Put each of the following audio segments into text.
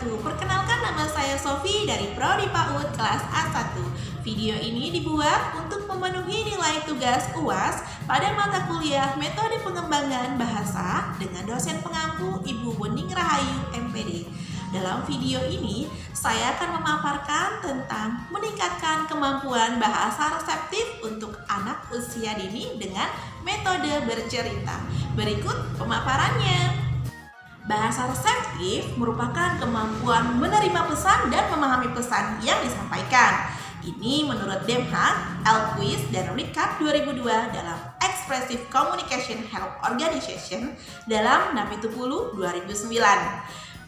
wabarakatuh. Perkenalkan, nama saya Sofi dari Prodi PAUD kelas A1. Video ini dibuat untuk memenuhi nilai tugas UAS pada mata kuliah Metode Pengembangan Bahasa dengan dosen pengampu Ibu Wening Rahayu, MPD. Dalam video ini, saya akan memaparkan tentang meningkatkan kemampuan bahasa reseptif untuk anak usia dini dengan metode bercerita. Berikut pemaparannya. Bahasa reseptif merupakan kemampuan menerima pesan dan memahami pesan yang disampaikan. Ini menurut Demhag, Elquist, dan Ricard 2002 dalam Expressive Communication Help Organization dalam Napitupulu 2009.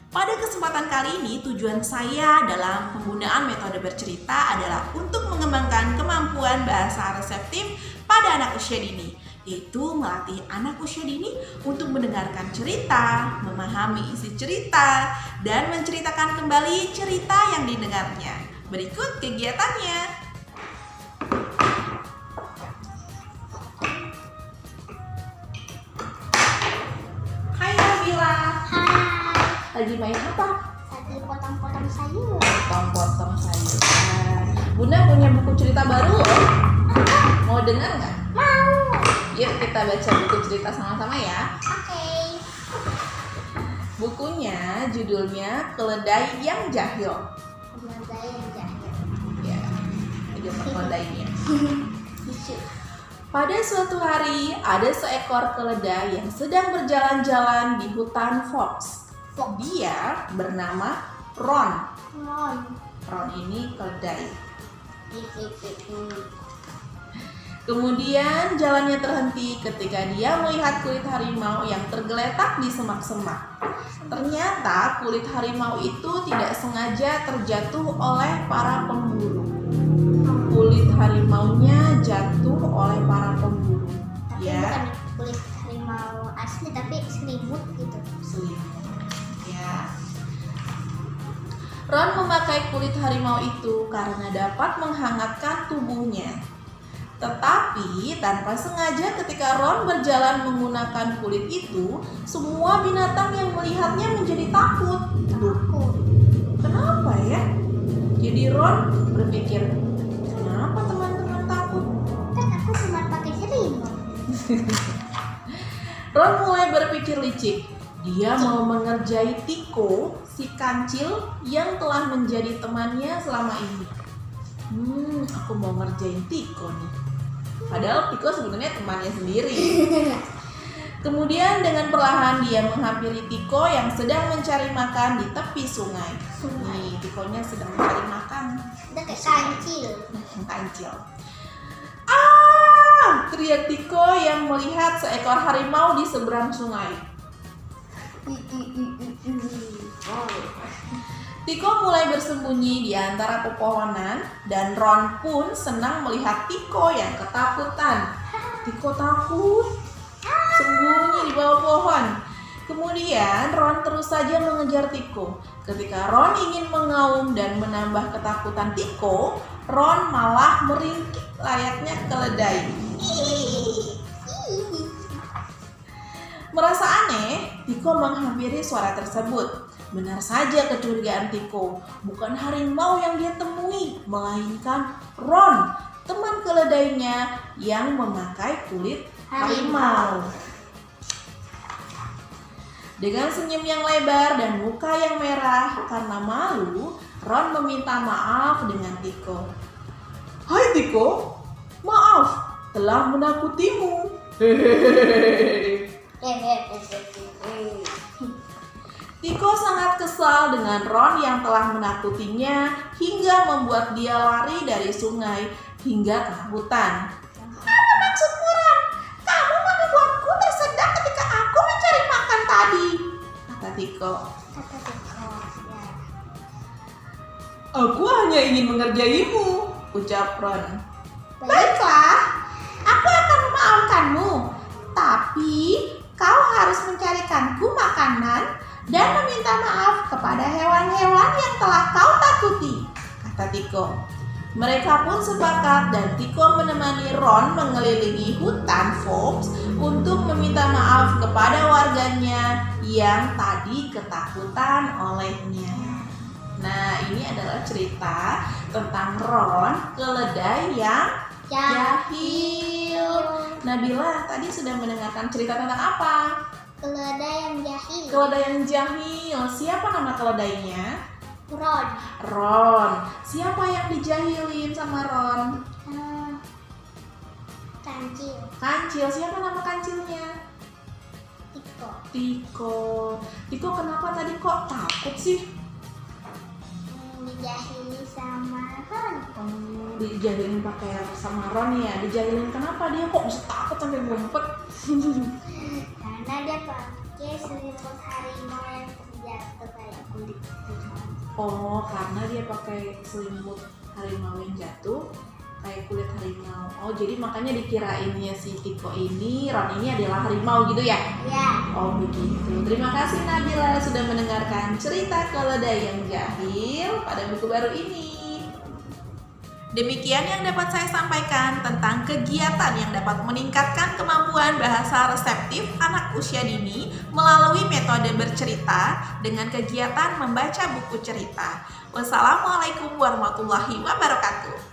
Pada kesempatan kali ini, tujuan saya dalam penggunaan metode bercerita adalah untuk mengembangkan kemampuan bahasa reseptif pada anak usia dini, yaitu melatih anak usia dini untuk mendengarkan cerita, memahami isi cerita, dan menceritakan kembali cerita yang didengarnya. Berikut kegiatannya. Hai Nabila. Hai, Lagi main apa? lagi potong-potong sayur. Potong-potong sayuran. Bunda punya buku cerita baru loh. Mau dengar nggak? Mau. Yuk kita baca buku cerita sama-sama ya. Oke. Bukunya judulnya Keledai yang Jahil. Keledai yang jahil. Ya, ada keledainya. Lucu. Pada suatu hari ada seekor keledai yang sedang berjalan-jalan di hutan Fox. Dia bernama Ron. Mon. Ron ini keledai. Kemudian jalannya terhenti ketika dia melihat kulit harimau yang tergeletak di semak-semak. Ternyata kulit harimau itu tidak sengaja terjatuh oleh para pemburu. Kulit harimaunya jatuh oleh para pemburu. Tapi Ya, bukan kulit harimau asli, tapi selimut gitu. selimut. Ya. Ron memakai kulit harimau itu karena dapat menghangatkan tubuhnya. Tetapi tanpa sengaja ketika Ron berjalan menggunakan kulit itu, semua binatang yang melihatnya menjadi takut. Takut. Kenapa ya? Jadi Ron berpikir, kenapa teman-teman takut? Kan aku cuma pakai selimut. Ron mulai berpikir licik. Dia mau mengerjai Tiko, si kancil yang telah menjadi temannya selama ini. Aku mau ngerjain Tiko nih. Padahal Tiko sebenarnya temannya sendiri. Kemudian dengan perlahan dia menghampiri Tiko yang sedang mencari makan di tepi sungai. Nih, Tikonya sedang mencari makan. Udah kayak kancil. Kancil. Ah! Teriak Tiko yang melihat seekor harimau di seberang sungai. Tiko mulai bersembunyi di antara pepohonan dan Ron pun senang melihat Tiko yang ketakutan. Tiko takut, sembunyi di bawah pohon. Kemudian Ron terus saja mengejar Tiko. Ketika Ron ingin mengaum dan menambah ketakutan Tiko, Ron malah meringkik layaknya keledai. Merasa aneh, Tiko menghampiri suara tersebut. Benar saja kecurigaan Tiko, bukan harimau yang dia temui, melainkan Ron, teman keledainya yang memakai kulit harimau. Dengan senyum yang lebar dan muka yang merah karena malu, Ron meminta maaf dengan Tiko. Hai Tiko, maaf telah menakutimu. Tiko sangat kesal dengan Ron yang telah menakutinya hingga membuat dia lari dari sungai hingga ke hutan. Apa maksudmu, Ron? Kamu membuatku tersedak ketika aku mencari makan tadi, kata Tiko. Aku hanya ingin mengerjaimu, ucap Ron. Baiklah, aku akan memaafkanmu, tapi kau harus mencarikanku makanan dan meminta maaf kepada hewan-hewan yang telah kau takuti, kata Tiko. Mereka pun sepakat dan Tiko menemani Ron mengelilingi hutan Fox untuk meminta maaf kepada warganya yang tadi ketakutan olehnya. Nah, ini adalah cerita tentang Ron, keledai yang jahil. Nabila tadi sudah mendengarkan cerita tentang apa? Keledai yang jahil. Keledai yang jahil. Siapa nama keledainya? Ron. Ron. Siapa yang dijahilin sama Ron? Kancil. Kancil. Siapa nama kancilnya? Tiko. Tiko. Tiko kenapa tadi kok takut sih? Dijahili sama Ron. Dijahilin pakai sama Ron ya. Dijahilin kenapa dia kok bisa takut sampai ngumpet? Karena dia pakai selimut harimau yang terjatuh kayak kulit harimau. Oh, karena dia pakai selimut harimau yang jatuh kayak kulit harimau. Oh, jadi makanya dikirainnya si Tiko ini, Ron ini adalah harimau gitu ya? Ya. Oh, begitu. Terima kasih Nabila sudah mendengarkan cerita keledai yang jahil pada buku baru ini. Demikian yang dapat saya sampaikan tentang kegiatan yang dapat meningkatkan kemampuan bahasa reseptif anak usia dini melalui metode bercerita dengan kegiatan membaca buku cerita. Wassalamualaikum warahmatullahi wabarakatuh.